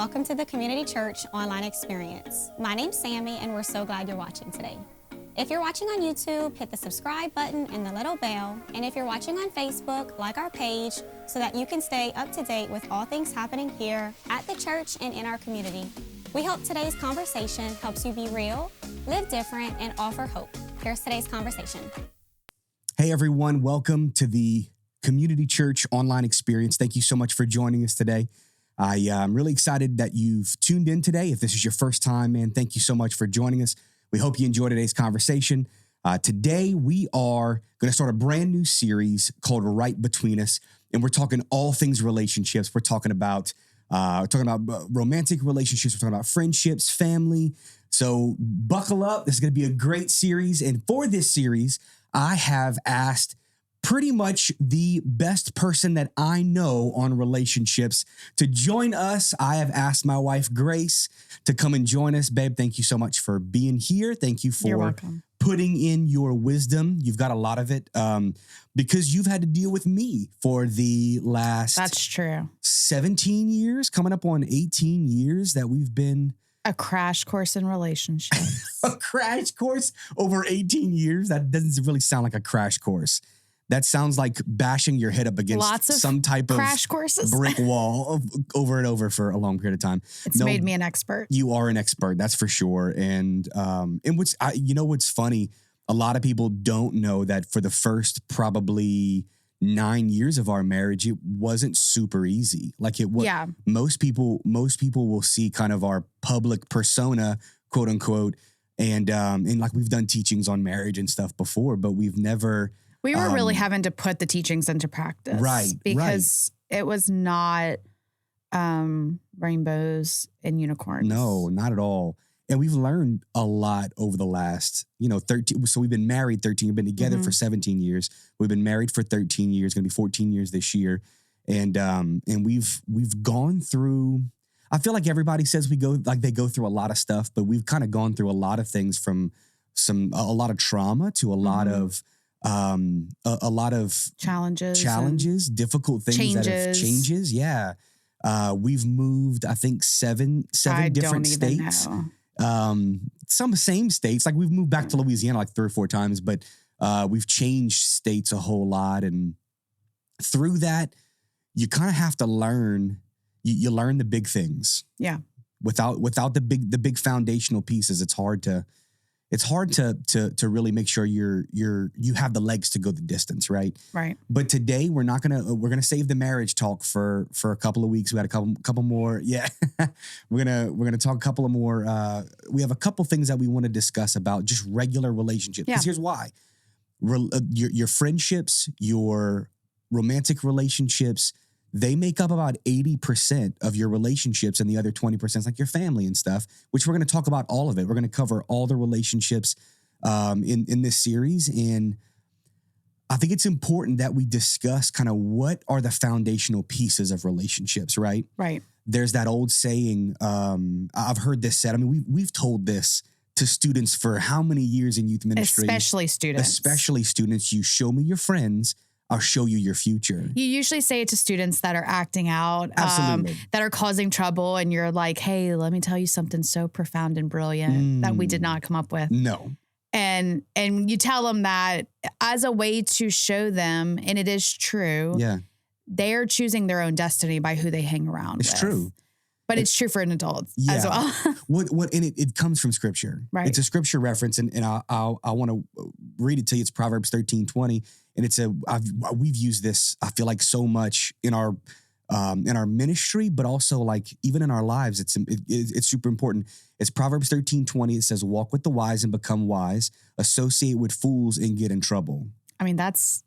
welcome to the Community Church online experience. My name's Sammy, and we're so glad you're watching today. If you're watching on YouTube, hit the subscribe button and the little bell. And if you're watching on Facebook, like our page so that you can stay up to date with all things happening here at the church and in our community. We hope today's conversation helps you be real, live different, and offer hope. Here's today's conversation. Hey everyone, welcome to the Community Church online experience. Thank you so much for joining us today. I'm really excited that you've tuned in today. If this is your first time, man, thank you so much for joining us. We hope you enjoy today's conversation. Today, we are going to start a brand new series called Right Between Us, and we're talking all things relationships. We're talking about romantic relationships. We're talking about friendships, family. So buckle up. This is going to be a great series. And for this series, I have asked pretty much the best person that I know on relationships to join us. I have asked my wife, Grace, to come and join us. Babe, thank you so much for being here. Thank you for putting in your wisdom. You've got a lot of it because you've had to deal with me for the last That's true. 17 years, coming up on 18 years that we've been a crash course in relationships. a crash course over 18 years. That doesn't really sound like a crash course. That sounds like bashing your head up against some type of crash courses, brick wall over and over for a long period of time. It's made me an expert. You are an expert, that's for sure. And what's funny? A lot of people don't know that for the first probably 9 years of our marriage, it wasn't super easy. Like it was. Yeah. Most people will see kind of our public persona, quote unquote, and like we've done teachings on marriage and stuff before, but we've never. We were really having to put the teachings into practice. Right. Because it was not rainbows and unicorns. No, not at all. And we've learned a lot over the last, 13. So we've been married 13. We've been together for 17 years. We've been married for 13 years, going to be 14 years this year. And we've gone through, I feel like everybody says they go through a lot of stuff, but we've kind of gone through a lot of things from a lot of trauma to a lot of challenges, difficult things changes. Yeah. We've moved, I think seven different states. Some same states, like we've moved back to Louisiana like 3 or 4 times, but we've changed states a whole lot. And through that, you kind of have to learn, you learn the big things. Yeah. Without the big foundational pieces, it's hard to really make sure you have the legs to go the distance, right? Right. But today we're gonna save the marriage talk for a couple of weeks. We got a couple more. Yeah, we're gonna talk a couple of more. We have a couple things that we want to discuss about just regular relationships. Because here's why: your friendships, your romantic relationships, they make up about 80% of your relationships, and the other 20% is like your family and stuff, which we're going to talk about all of it. We're going to cover all the relationships in this series. And I think it's important that we discuss kind of what are the foundational pieces of relationships, right? Right. There's that old saying, I've heard this said, I mean, we've told this to students for how many years in youth ministry? Especially students. You show me your friends, I'll show you your future. You usually say it to students that are acting out, Absolutely. That are causing trouble. And you're like, hey, let me tell you something so profound and brilliant that we did not come up with. No. And you tell them that as a way to show them, and it is true. Yeah. They're choosing their own destiny by who they hang around with. It's true. But it's true for an adult as well. And it comes from scripture. Right. It's a scripture reference, and I want to read it to you. It's Proverbs 13:20, and we've used this, I feel like, so much in our ministry, but also like even in our lives. It's super important. It's Proverbs 13:20. It says, "Walk with the wise and become wise. Associate with fools and get in trouble." I mean, that's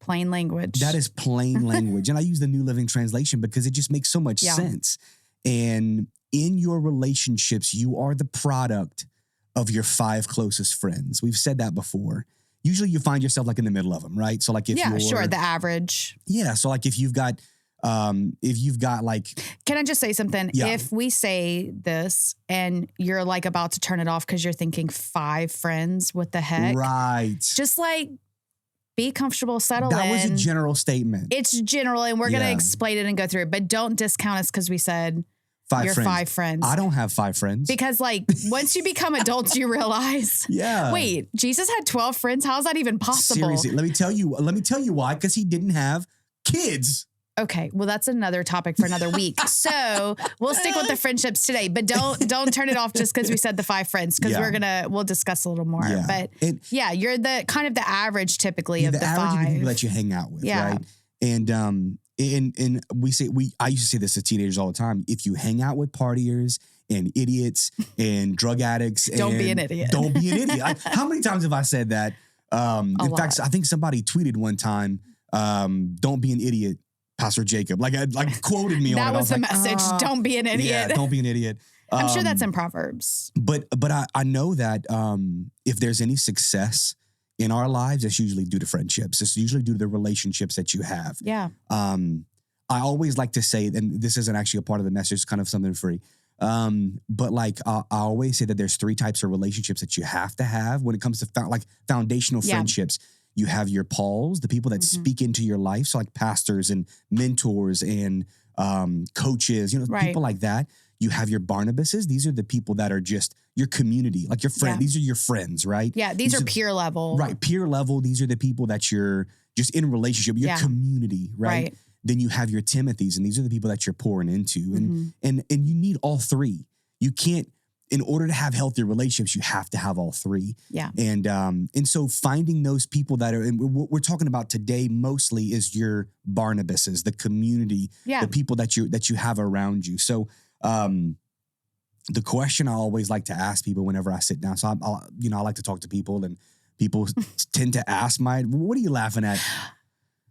plain language. That is plain language, and I use the New Living Translation because it just makes so much sense. And in your relationships, you are the product of your 5 closest friends. We've said that before. Usually you find yourself like in the middle of them, right? So like if the average. Yeah. So like if you've got like. Can I just say something? Yeah. If we say this and you're like about to turn it off because you're thinking 5 friends, what the heck? Right. Just like be comfortable, settle in. That was a general statement. It's general, and we're going to explain it and go through it, but don't discount us because we said your friends. 5 friends. I don't have 5 friends. Because like once you become adults, you realize, Yeah. wait, Jesus had 12 friends. How is that even possible? Seriously, let me tell you why. Because he didn't have kids. Okay, well, that's another topic for another week. So we'll stick with the friendships today, but don't turn it off just because we said the 5 friends, because we'll discuss a little more. Yeah. But you're the kind of the average typically of the average 5. of the people that you hang out with, Yeah. right? And I used to say this to teenagers all the time. If you hang out with partiers and idiots and drug addicts, Don't be an idiot. Don't be an idiot. How many times have I said that? In fact, I think somebody tweeted one time, "Don't be an idiot, Pastor Jacob." Like quoted me on it. That was the message. Don't be an idiot. Yeah, don't be an idiot. I'm sure that's in Proverbs. But I know that if there's any success in our lives, it's usually due to friendships. It's usually due to the relationships that you have. Yeah. I always like to say, and this isn't actually a part of the message, it's kind of something free. But like I always say that there's 3 types of relationships that you have to have when it comes to foundational friendships. You have your Pauls, the people that speak into your life. So like pastors and mentors and coaches, people like that. You have your Barnabases. These are the people that are just your community, like your friend. Yeah. These are your friends, right? Yeah, these are peer level. Right, peer level. These are the people that you're just in a relationship, your community, right? Then you have your Timothys, and these are the people that you're pouring into. And you need all 3. You can't, in order to have healthy relationships, you have to have all 3. Yeah. And so finding those people that are, and what we're talking about today mostly is your Barnabases, the community, the people that you have around you. So the question I always like to ask people whenever I sit down, so I like to talk to people, and people tend to ask what are you laughing at?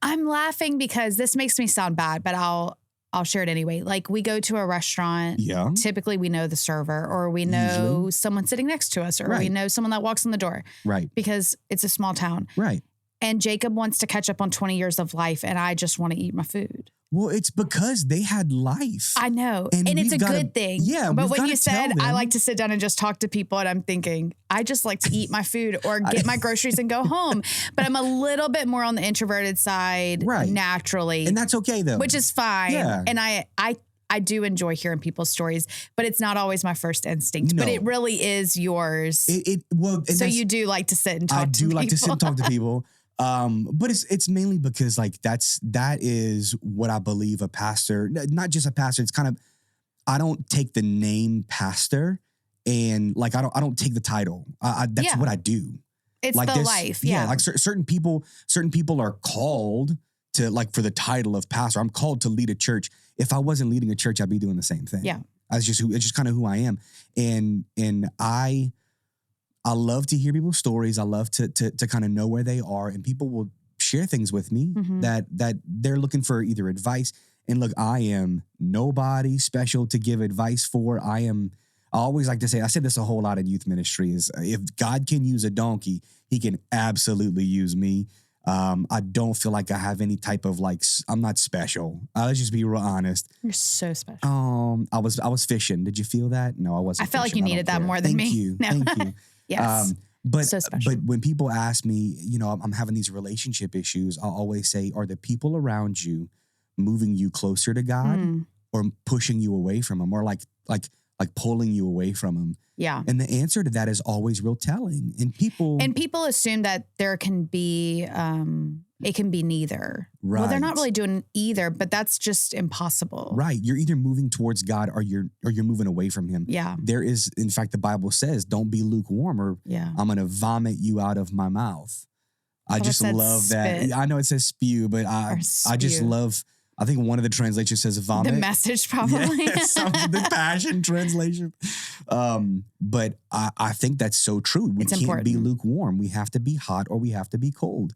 I'm laughing because this makes me sound bad, but I'll share it anyway. Like we go to a restaurant. Yeah. Typically we know the server, or we know someone sitting next to us, or we know someone that walks in the door. Right. Because it's a small town. Right. And Jacob wants to catch up on 20 years of life, and I just want to eat my food. Well, it's because they had life. I know. And it's a good thing. Yeah. But when you said, I like to sit down and just talk to people, and I'm thinking, I just like to eat my food or get my groceries and go home. But I'm a little bit more on the introverted side naturally. And that's okay, though. Which is fine. Yeah. And I do enjoy hearing people's stories, but it's not always my first instinct. No. But it really is yours. So you do like to sit and talk to people. I do like to sit and talk to people. But it's mainly because like that is what I believe a pastor, not just a pastor. It's kind of, I don't take the name pastor and like, I don't take the title. That's what I do. It's like the life. Yeah. Like certain people are called to like for the title of pastor. I'm called to lead a church. If I wasn't leading a church, I'd be doing the same thing. Yeah. It's just kind of who I am. And I love to hear people's stories. I love to kind of know where they are, and people will share things with me that they're looking for either advice. And look, I am nobody special to give advice for. I always like to say, I said this a whole lot in youth ministry, is if God can use a donkey, he can absolutely use me. I don't feel like I have any type of like, I'm not special. Let's just be real honest. You're so special. I was fishing. Did you feel that? No, I wasn't. I felt like fishing. you needed that more than Thank me. You. No. Thank you. Yes. But so special. But when people ask me, I'm having these relationship issues, I'll always say, are the people around you moving you closer to God or pushing you away from him, or like pulling you away from him? Yeah. And the answer to that is always real telling. And people assume that there can be it can be neither. Right. Well, they're not really doing either, but that's just impossible. Right. You're either moving towards God or you're moving away from him. Yeah. There is, in fact, the Bible says, don't be lukewarm, or I'm going to vomit you out of my mouth. I just love that. Spit. I know it says spew, but I just love, I think one of the translations says vomit. The Message probably. The Passion translation. But I think that's so true. We can't be lukewarm. We have to be hot or we have to be cold.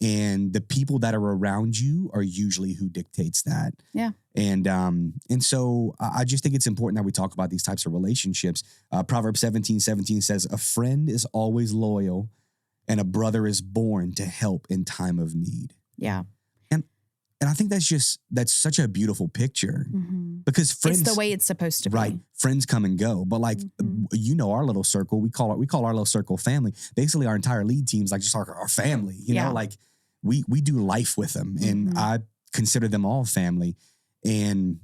And the people that are around you are usually who dictates that. Yeah. And so I just think it's important that we talk about these types of relationships. Proverbs 17:17 says, a friend is always loyal and a brother is born to help in time of need. Yeah. And I think that's such a beautiful picture because friends, it's the way it's supposed to be. Right. Friends come and go, but like, our little circle, we call our little circle family. Basically our entire lead team's like just our family, you know, like we do life with them, and I consider them all family. And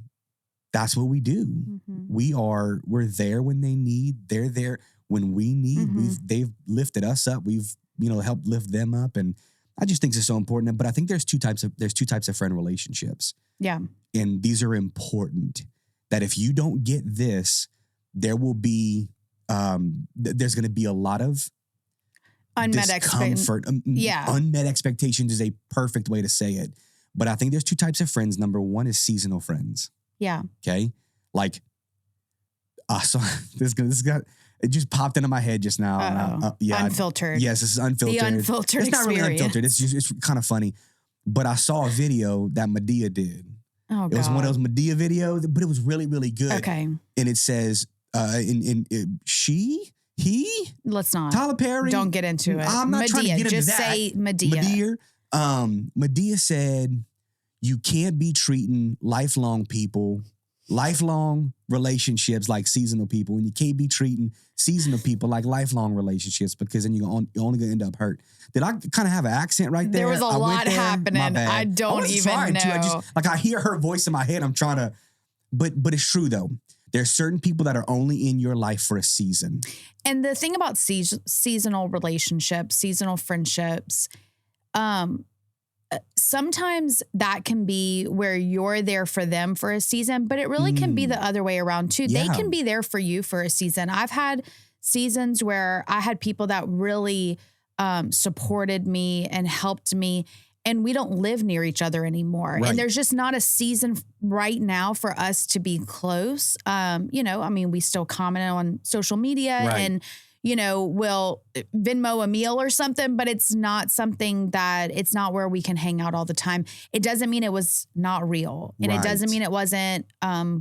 that's what we do. We're there when they need. They're there when we need. They've lifted us up. We've, helped lift them up. And I just think it's so important. But I think there's two types of friend relationships. Yeah. And these are important. That if you don't get this, there will be, there's going to be a lot of unmet discomfort. Unmet expectations is a perfect way to say it. But I think there's two types of friends. Number one is seasonal friends. Yeah. Okay. Like, I saw this got, it just popped into my head just now. Unfiltered. Yes, this is unfiltered. The unfiltered It's not experience. really unfiltered. It's kind of funny. But I saw a video that Medea did. Oh, God. It was one of those Medea videos, but it was really, really good. Okay. And it says, he, let's not. Tyler Perry. Don't get into it. I'm not trying to get into just that. say Medea. Medea said, you can't be treating lifelong relationships like seasonal people, and you can't be treating seasonal people like lifelong relationships, because then you're only going to end up hurt. Did I kind of have an accent right there? There was a lot happening. My bad. I don't even know. I hear her voice in my head. I'm trying to, but it's true though. There's certain people that are only in your life for a season. And the thing about seasonal relationships, seasonal friendships, sometimes that can be where you're there for them for a season, but it really can be the other way around too. Yeah. They can be there for you for a season. I've had seasons where I had people that really supported me and helped me, and we don't live near each other anymore. Right. And there's just not a season right now for us to be close. We still comment on social media and, we'll Venmo a meal or something, but it's not something that, it's not where we can hang out all the time. It doesn't mean it was not real. And it doesn't mean it wasn't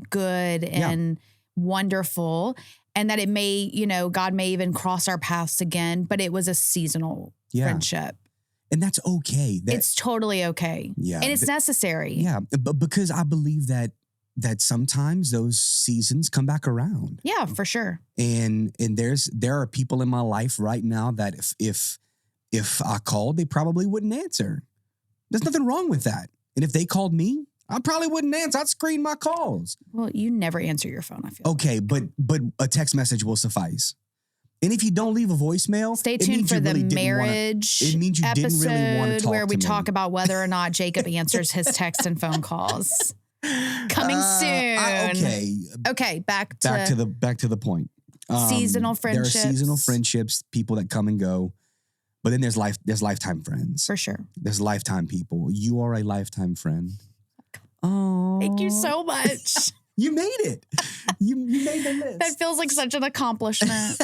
good and wonderful. And that it may, God may even cross our paths again, but it was a seasonal friendship. And that's okay. It's totally okay. Yeah. And it's necessary. Yeah. But because I believe that sometimes those seasons come back around. Yeah, for sure. And there are people in my life right now that if I called, they probably wouldn't answer. There's nothing wrong with that. And if they called me, I probably wouldn't answer. I'd screen my calls. Well, you never answer your phone, I feel. Okay, but a text message will suffice. And if you don't leave a voicemail, stay tuned for the marriage episode where we talk about whether or not Jacob answers his text and phone calls. Coming soon. Okay. Back to the point. Seasonal friendships. There are seasonal friendships, people that come and go, but then there's lifetime friends. For sure. There's lifetime people. You are a lifetime friend. Oh, thank you so much. You made it. You made the list. That feels like such an accomplishment.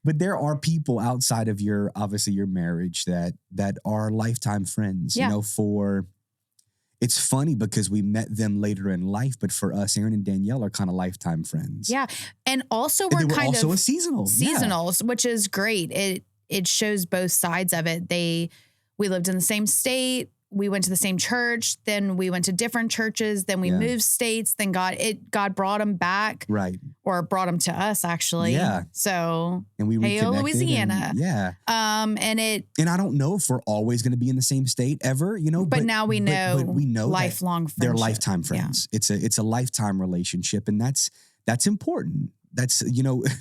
But there are people outside of your marriage that are lifetime friends. Yeah. It's funny because we met them later in life, but for us, Aaron and Danielle are kind of lifetime friends. Yeah. And also we're kind of a seasonal. Seasonals, which is great. It shows both sides of it. We lived in the same state. We went to the same church, then we went to different churches, then we moved states, then God brought them back. Right. Or brought them to us, actually. Yeah. So, and we reconnected. Louisiana. And I don't know if we're always going to be in the same state ever, But now we know, but we know lifelong friendship. They're lifetime friends. Yeah. It's a lifetime relationship, and that's important. That's,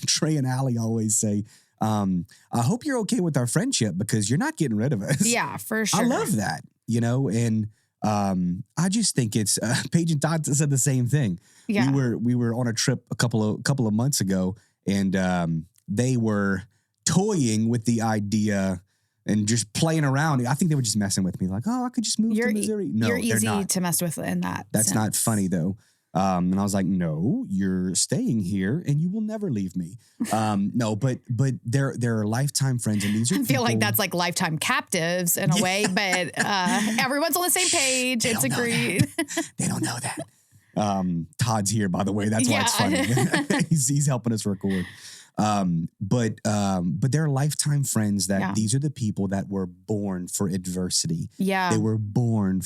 Trey and Allie always say, I hope you're okay with our friendship because you're not getting rid of us. Yeah, for sure. I love that, and I just think it's Paige and Todd said the same thing. Yeah. We were on a trip a couple of months ago, and they were toying with the idea and just playing around. I think they were just messing with me, like, oh, I could just move to Missouri. No, you're easy to mess with in that. That's sense. not funny though. And I was like, no, you're staying here and you will never leave me. No, but there are lifetime friends, and these are I feel like that's like lifetime captives in a way, but everyone's on the same page. It's agreed. They don't know that. Todd's here, by the way. That's why it's funny. he's helping us record. But there are lifetime friends that these are the people that were born for adversity. Yeah. They were born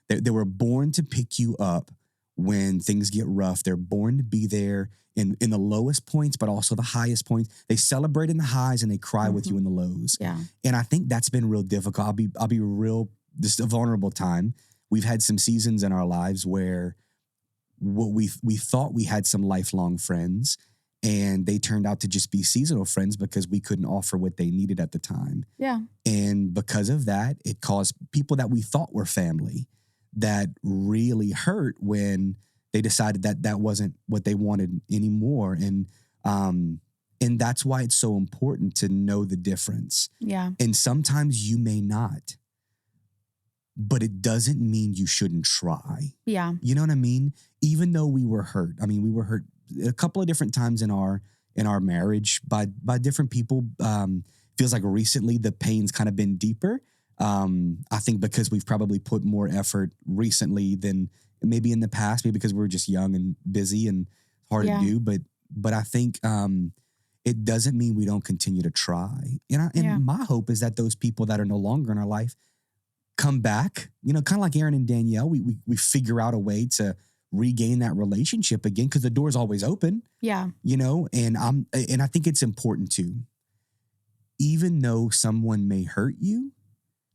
they were born to pick you up when things get rough. They're born to be there in the lowest points, but also the highest points. They celebrate in the highs and they cry with you in the lows. Yeah. And I think that's been real difficult. I'll be real, this is a vulnerable time. We've had some seasons in our lives where what we thought we had some lifelong friends, and they turned out to just be seasonal friends because we couldn't offer what they needed at the time. Yeah. And because of that, it caused people that we thought were family that really hurt when they decided that that wasn't what they wanted anymore. And that's why it's so important to know the difference. Yeah. And sometimes you may not, but it doesn't mean you shouldn't try. Yeah. You know what I mean? Even though we were hurt. I mean, we were hurt a couple of different times in our marriage by different people. Feels like recently the pain's kind of been deeper. I think because we've probably put more effort recently than maybe in the past, maybe because we're just young and busy and hard to do. But I think it doesn't mean we don't continue to try. And my hope is that those people that are no longer in our life come back, kind of like Aaron and Danielle, we figure out a way to regain that relationship again, because the door's always open. Yeah. And I think it's important to, even though someone may hurt you,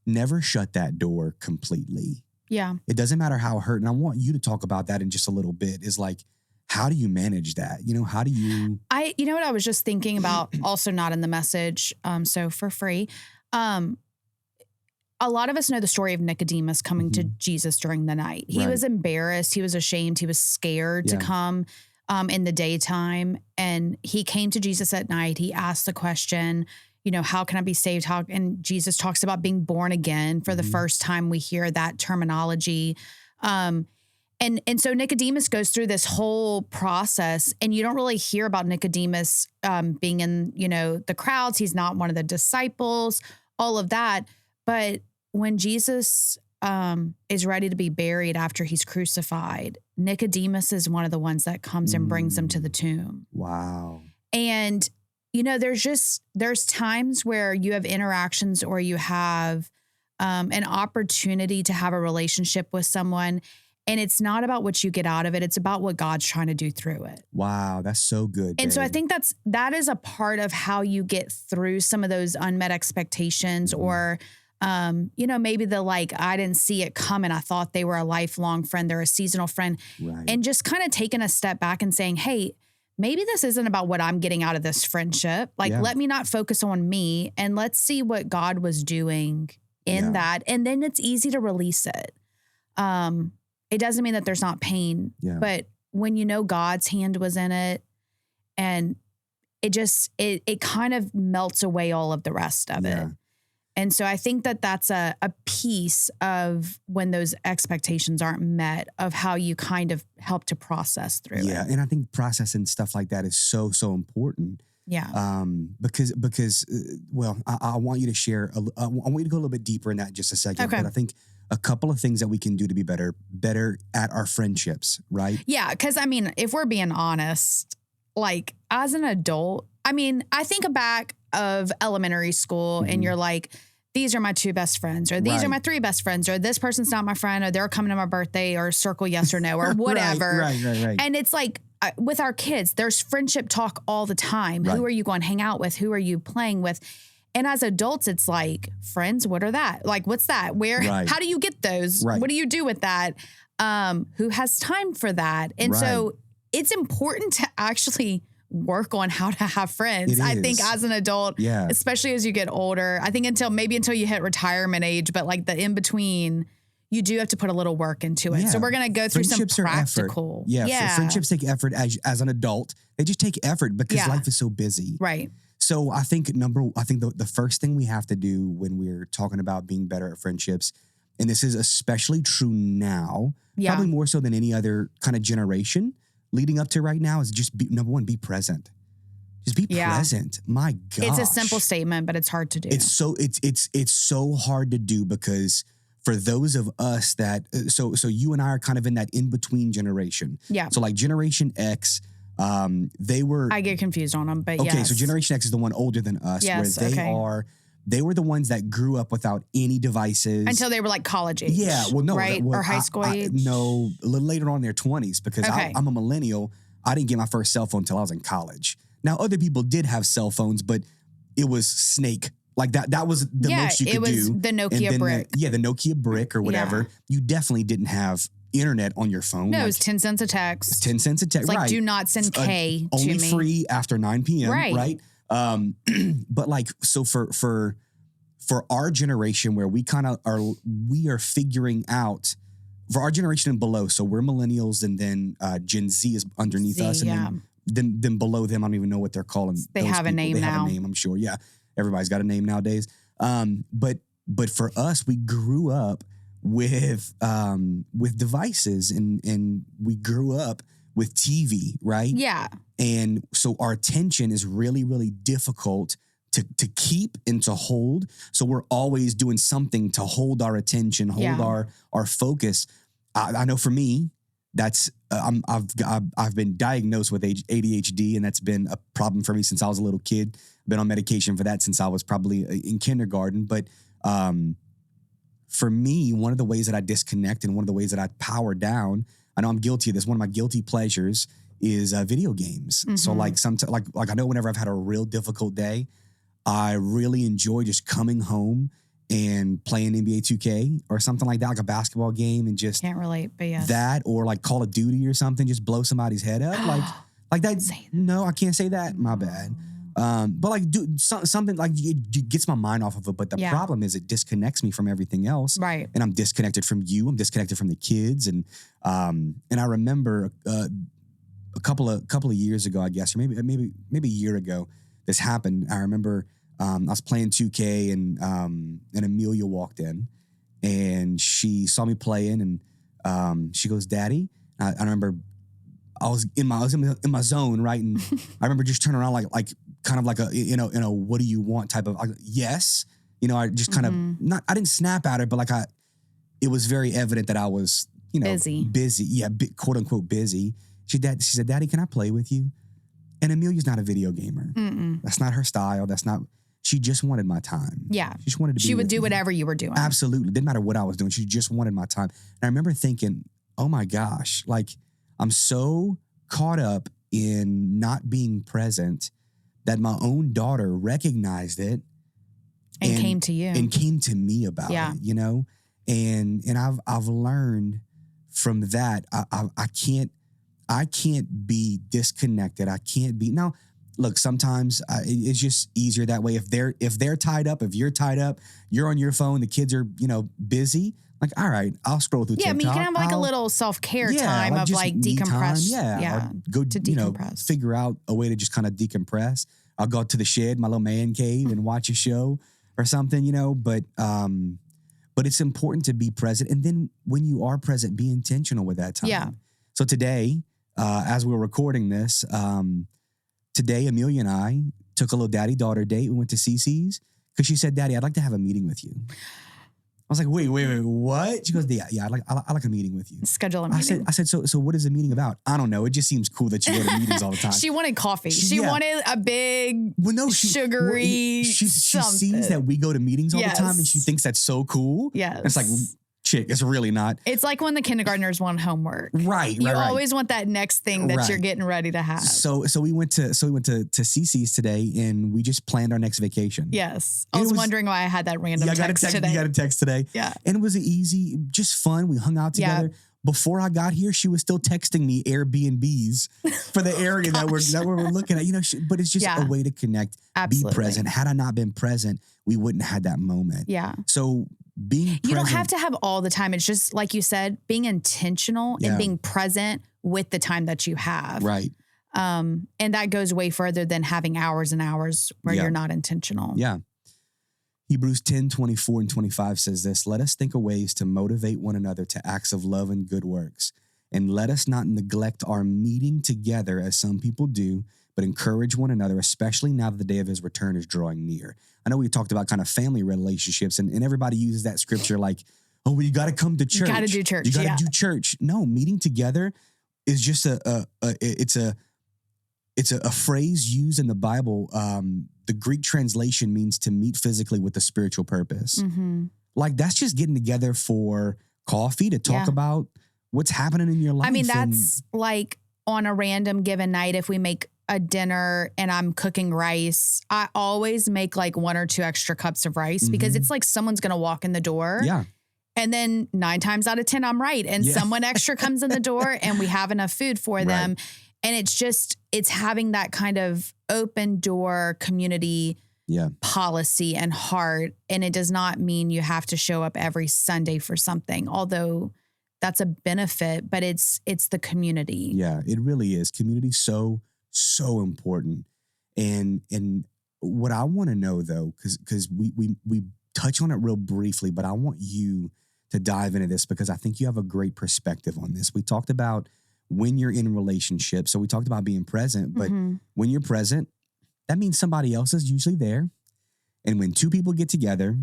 never shut that door completely. Yeah. It doesn't matter how hurt, and I want you to talk about that in just a little bit, is like, how do you manage that? How do you... You know what I was just thinking about, also not in the message, so for free. A lot of us know the story of Nicodemus coming to Jesus during the night. He was embarrassed. He was ashamed. He was scared to come in the daytime. And he came to Jesus at night. He asked the question, how can I be saved? And Jesus talks about being born again. For the first time, we hear that terminology. And so Nicodemus goes through this whole process, and you don't really hear about Nicodemus being in, the crowds. He's not one of the disciples, all of that. But when Jesus is ready to be buried after he's crucified, Nicodemus is one of the ones that comes and brings him to the tomb. Wow. And, there's times where you have interactions or you have an opportunity to have a relationship with someone, and it's not about what you get out of it. It's about what God's trying to do through it. Wow. That's so good. And so I think that is a part of how you get through some of those unmet expectations, or maybe I didn't see it coming. I thought they were a lifelong friend. They're a seasonal friend. Right. And just kind of taking a step back and saying, hey, maybe this isn't about what I'm getting out of this friendship. Let me not focus on me, and let's see what God was doing in that. And then it's easy to release it. It doesn't mean that there's not pain, but when God's hand was in it, and it kind of melts away all of the rest of it. And so I think that that's a piece of when those expectations aren't met, of how you kind of help to process through it. Yeah, and I think processing stuff like that is so, so important. Yeah. Because I want you to share, I want you to go a little bit deeper in that in just a second. Okay. But I think a couple of things that we can do to be better at our friendships, right? Yeah, because if we're being honest, as an adult, I think back of elementary school, and you're like, these are my 2 best friends, or these are my 3 best friends, or this person's not my friend, or they're coming to my birthday, or circle yes or no, or whatever. Right. And it's like, with our kids, there's friendship talk all the time. Right. Who are you going to hang out with? Who are you playing with? And as adults, it's like, friends, what are that? What's that? Where, how do you get those? Right. What do you do with that? Who has time for that? And so it's important to actually work on how to have friends. I think as an adult, especially as you get older, I think until you hit retirement age, but the in between, you do have to put a little work into it. So we're going to go through some practical. Friendships take effort as an adult. They just take effort because life is so busy. Right. So I think the first thing we have to do when we're talking about being better at friendships, and this is especially true now, probably more so than any other kind of generation leading up to right now, is just number one, be present. Just be present. My gosh. It's a simple statement, but it's hard to do. It's so hard to do, because for those of us that so you and I are kind of in that in-between generation. Yeah. So Generation X, they were... I get confused on them, but okay, so Generation X is the one older than us, where they were the ones that grew up without any devices. Until they were college age. Yeah, well, no. Right? Or high school age? No, a little later on in their 20s, because I'm a millennial. I didn't get my first cell phone until I was in college. Now, other people did have cell phones, but it was Snake. That was the most you could do. Yeah, it was the Nokia brick. the Nokia brick or whatever. You definitely didn't have internet on your phone. No, like, it's 10 cents a text. it's 10 cents a text. It's like, right. do not send K to only me. free after 9 p.m. Right. But like, so for our generation where we kind of we are figuring out for our generation and below. So we're millennials, and then Gen Z is underneath Z, us. And yeah. then below them, I don't even know what they're calling. They those have a people. name They now. have a name, I'm sure. Yeah. Everybody's got a name nowadays. But for us, we grew up with devices and we grew up with TV, right? Yeah. And so our attention is really, really difficult to keep and to hold. So we're always doing something to hold our attention, hold our focus. I know for me, that's I've been diagnosed with ADHD, and that's been a problem for me since I was a little kid. I've been on medication for that since I was probably in kindergarten. But for me, one of the ways that I disconnect and one of the ways that I power down, I know I'm guilty of this. One of my guilty pleasures is video games. Mm-hmm. So like like I know whenever I've had a real difficult day, I really enjoy just coming home and playing NBA 2K or something like that, like a basketball game, and just Can't relate, but yes. that, or like Call of Duty or something, just blow somebody's head up. like that. Say that. No, I can't say that. My bad. But like something like it gets my mind off of it. But the problem is it disconnects me from everything else. Right. And I'm disconnected from you. I'm disconnected from the kids. And I remember a couple of years ago, I guess, or maybe a year ago, this happened. I remember I was playing 2K and Amelia walked in and she saw me playing and she goes, "Daddy." I remember I was in my zone, right? And I remember just turning around like kind of like a in a what do you want type of yes. I just kind of I didn't snap at her, but like it was very evident that I was busy. Yeah, quote unquote busy. She said, "Daddy, can I play with you?" And Amelia's not a video gamer. Mm-mm. That's not her style. She just wanted my time. Yeah. She just wanted to be She would with do me. whatever you were doing. Absolutely. Didn't matter what I was doing. She just wanted my time. And I remember thinking, oh my gosh, like I'm so caught up in not being present that my own daughter recognized it And came to you. And came to me about it, And I've learned from that, I can't be disconnected. I can't be now. Look, sometimes it's just easier that way. If they're tied up, if you're tied up, you're on your phone. The kids are busy. Like, all right, I'll scroll through. Yeah, TikTok. I mean, you can have like a little self-care time of just like me decompress. time. Yeah, I'll go to decompress. Figure out a way to just kind of decompress. I'll go to the shed, my little man cave, and watch a show or something. But it's important to be present, and then when you are present, be intentional with that time. Yeah. So today, as we're recording this, today Amelia and I took a little daddy-daughter date. We went to CC's because she said, "Daddy, I'd like to have a meeting with you." I was like, wait, what? She goes, yeah, I like a meeting with you. Schedule a meeting. I said, so what is the meeting about? I don't know. It just seems cool that you go to meetings all the time. She wanted coffee. She wanted a big sugary she sees that we go to meetings all the time and she thinks that's so cool. Yes. It's like, chick, it's really not. It's like when the kindergartners want homework. Right. You always want that next thing that you're getting ready to have. So we went to CC's today and we just planned our next vacation. Yes. I was wondering why I had that random text today. You got a text today. Yeah. And it was easy, just fun. We hung out together. Yeah. Before I got here, she was still texting me Airbnbs for the area that we're looking at. But it's just a way to connect, be present. Had I not been present, we wouldn't have had that moment. Yeah. So being present. You don't have to have all the time. It's just, like you said, being intentional and being present with the time that you have. Right. And that goes way further than having hours and hours where you're not intentional. Yeah. Hebrews 10:24-25 says this: "Let us think of ways to motivate one another to acts of love and good works. And let us not neglect our meeting together as some people do, but encourage one another, especially now that the day of his return is drawing near." I know we talked about kind of family relationships and everybody uses that scripture like, oh, well, you got to come to church. You got to do church. You got to do church. No, meeting together is just it's a phrase used in the Bible. The Greek translation means to meet physically with a spiritual purpose. Mm-hmm. Like that's just getting together for coffee to talk about what's happening in your life. I mean, that's like on a random given night, if we make a dinner and I'm cooking rice, I always make like 1 or 2 extra cups of rice because it's like someone's going to walk in the door. Yeah. And then 9 times out of 10, I'm right. And someone extra comes in the door and we have enough food for them. And it's having that kind of open door community policy and heart. And it does not mean you have to show up every Sunday for something, although that's a benefit, but it's the community. Yeah, it really is. Community's so important. And what I want to know though, because we touch on it real briefly, but I want you to dive into this because I think you have a great perspective on this. We talked about when you're in relationships. So we talked about being present, but when you're present, that means somebody else is usually there. And when two people get together,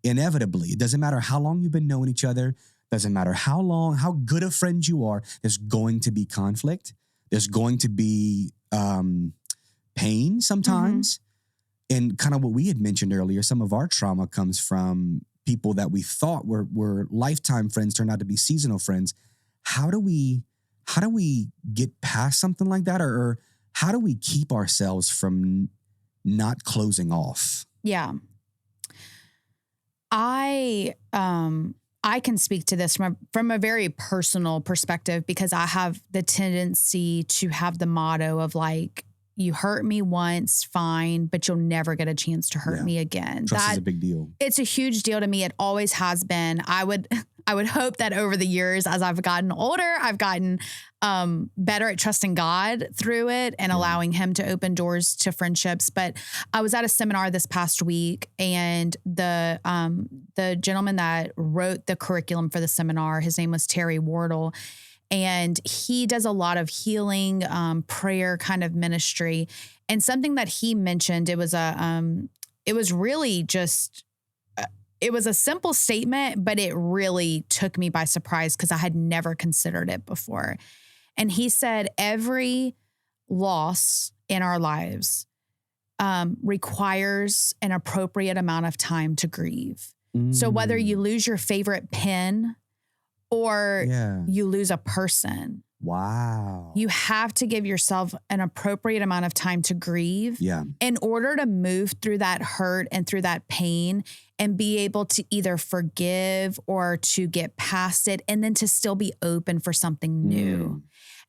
inevitably, it doesn't matter how long you've been knowing each other, doesn't matter how good of friends you are, there's going to be conflict. There's going to be pain sometimes. And kind of what we had mentioned earlier, some of our trauma comes from people that we thought were lifetime friends turned out to be seasonal friends. How do we get past something like that? Or how do we keep ourselves from not closing off? Yeah. I can speak to this from a very personal perspective because I have the tendency to have the motto of like, you hurt me once, fine, but you'll never get a chance to hurt me again. Trust is a big deal. It's a huge deal to me. It always has been. I would hope that over the years, as I've gotten older, I've gotten better at trusting God through it and allowing him to open doors to friendships. But I was at a seminar this past week, and the gentleman that wrote the curriculum for the seminar, his name was Terry Wardle. And he does a lot of healing, prayer kind of ministry. And something that he mentioned, it was really just, it was a simple statement, but it really took me by surprise because I had never considered it before. And he said, every loss in our lives requires an appropriate amount of time to grieve. So whether you lose your favorite pen or you lose a person. Wow. You have to give yourself an appropriate amount of time to grieve in order to move through that hurt and through that pain and be able to either forgive or to get past it and then to still be open for something new.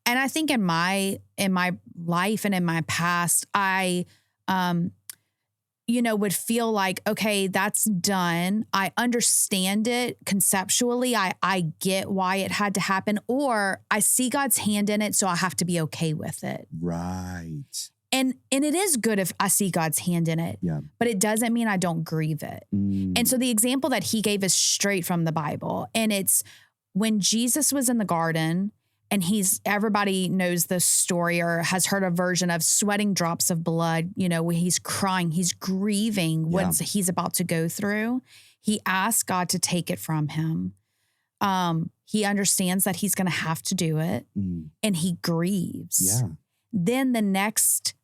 And I think in my life and in my past, I would feel like, okay, that's done. I understand it conceptually. I get why it had to happen, or I see God's hand in it, so I have to be okay with it. Right. And it is good if I see God's hand in it, but it doesn't mean I don't grieve it. And so the example that he gave is straight from the Bible. And it's when Jesus was in the garden, and everybody knows this story or has heard a version of sweating drops of blood, where he's crying, he's grieving what he's about to go through. He asks God to take it from him. He understands that he's going to have to do it, and he grieves. Yeah. Then the next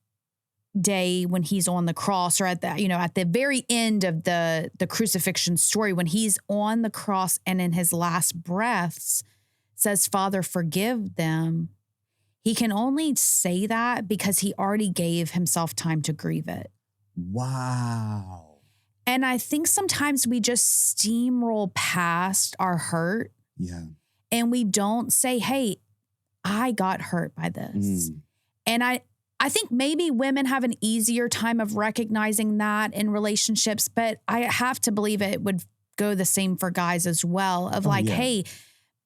day when he's on the cross, or at the very end of the crucifixion story, when he's on the cross and in his last breaths, says, Father, forgive them. He can only say that because he already gave himself time to grieve it. Wow. And I think sometimes we just steamroll past our hurt. Yeah. And we don't say, hey, I got hurt by this. And I think maybe women have an easier time of recognizing that in relationships, but I have to believe it would go the same for guys as well, of hey,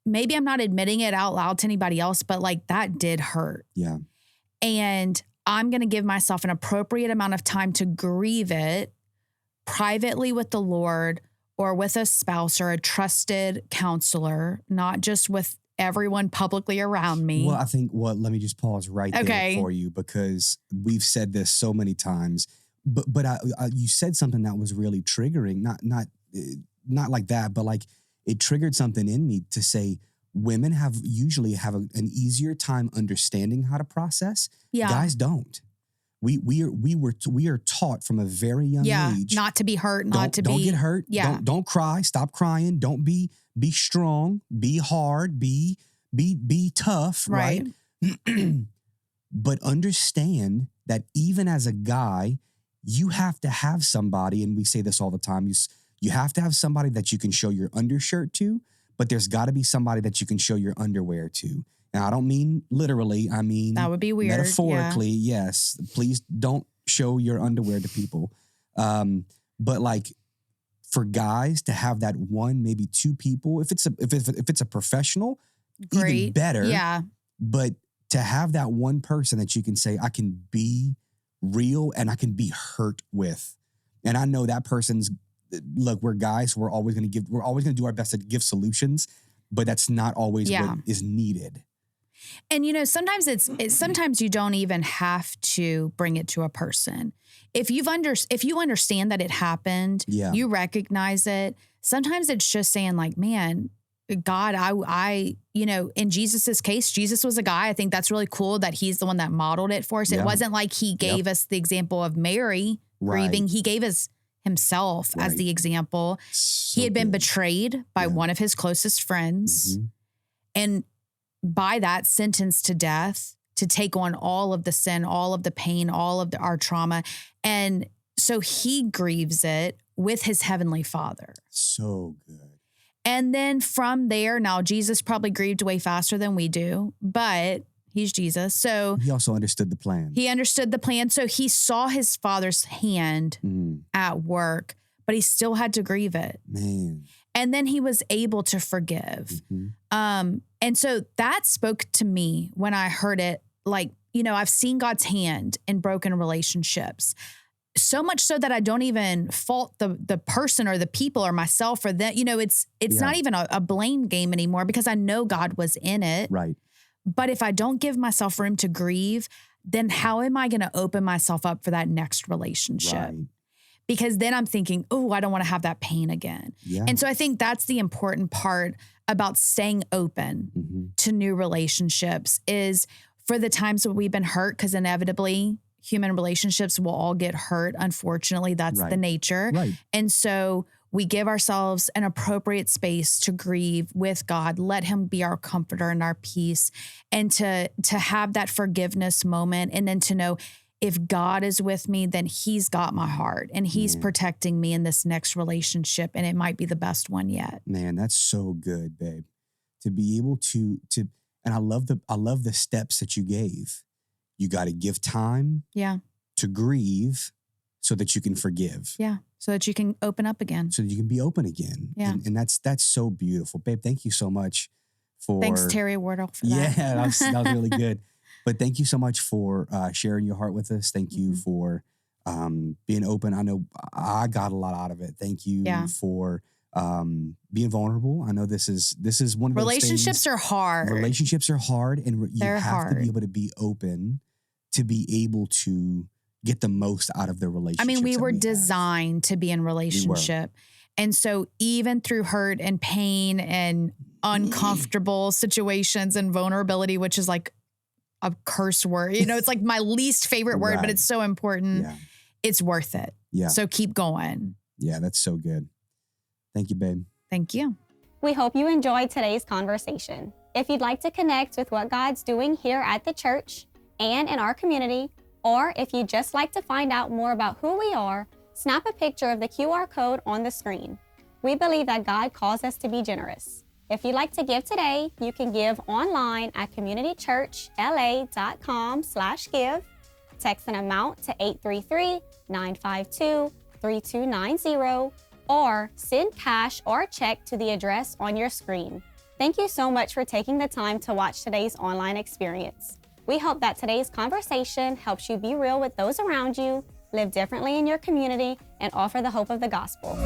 maybe I'm not admitting it out loud to anybody else, but like that did hurt. Yeah. And I'm going to give myself an appropriate amount of time to grieve it privately with the Lord or with a spouse or a trusted counselor, not just with everyone publicly around me. Well, I think, let me just pause right there for you, because we've said this so many times, but you said something that was really triggering, not like that, but like, it triggered something in me to say women usually have an easier time understanding how to process. Yeah. Guys don't. We are taught from a very young age not to be hurt, don't get hurt. Yeah. Don't cry. Stop crying. Don't be strong. Be hard. Be tough. Right. But understand that even as a guy, you have to have somebody, and we say this all the time. You have to have somebody that you can show your undershirt to, but there's got to be somebody that you can show your underwear to. Now, I don't mean literally. I mean that would be weird. Metaphorically, yes. Please don't show your underwear to people. But like for guys to have that one, maybe two people, if it's a professional, Great. even better. Yeah. But to have that one person that you can say, I can be real and I can be hurt with. And I know that person's, look, we're guys, we're always going to do our best to give solutions, but that's not always what is needed. And sometimes sometimes you don't even have to bring it to a person. If you understand that it happened, you recognize it. Sometimes it's just saying like, man, God, I in Jesus's case, Jesus was a guy. I think that's really cool that he's the one that modeled it for us. It wasn't like he gave us the example of Mary grieving. He gave us himself as the example. So he had been good. betrayed by one of his closest friends. Mm-hmm. And by that, sentenced to death, to take on all of the sin, all of the pain, all of our trauma. And so he grieves it with his heavenly Father. So good. And then from there, now Jesus probably grieved way faster than we do, but he's Jesus. So he also understood the plan. He understood the plan. So he saw his Father's hand at work, but he still had to grieve it. Man. And then he was able to forgive. And so that spoke to me when I heard it. Like, I've seen God's hand in broken relationships. So much so that I don't even fault the person or the people or myself or that, it's not even a blame game anymore because I know God was in it. Right. But if I don't give myself room to grieve, then how am I going to open myself up for that next relationship? Right. Because then I'm thinking, oh, I don't want to have that pain again. Yeah. And so I think that's the important part about staying open to new relationships is for the times that we've been hurt, because inevitably human relationships will all get hurt. Unfortunately, that's the nature. Right. And so we give ourselves an appropriate space to grieve with God, let him be our comforter and our peace, and to have that forgiveness moment. And then to know if God is with me, then he's got my heart and he's protecting me in this next relationship. And it might be the best one yet. Man, that's so good, babe. To be able to, and I love the steps that you gave. You got to give time to grieve so that you can forgive. Yeah. So that you can open up again. So that you can be open again. Yeah. And that's so beautiful. Babe, thank you so much for... Thanks, Terry Wardle, for that. Yeah, that was really good. But thank you so much for sharing your heart with us. Thank you for being open. I know I got a lot out of it. Thank you for being vulnerable. I know this is one of those relationships are hard. Relationships are hard, and you have to be able to be open to be able to get the most out of the relationship. I mean, we were designed to be in relationship. And so even through hurt and pain and uncomfortable situations and vulnerability, which is like a curse word, it's like my least favorite word, but it's so important. Yeah. It's worth it. Yeah. So keep going. Yeah, that's so good. Thank you, babe. Thank you. We hope you enjoyed today's conversation. If you'd like to connect with what God's doing here at the church and in our community, or if you'd just like to find out more about who we are, snap a picture of the QR code on the screen. We believe that God calls us to be generous. If you'd like to give today, you can give online at communitychurchla.com/give. Text an amount to 833-952-3290, or send cash or check to the address on your screen. Thank you so much for taking the time to watch today's online experience. We hope that today's conversation helps you be real with those around you, live differently in your community, and offer the hope of the gospel.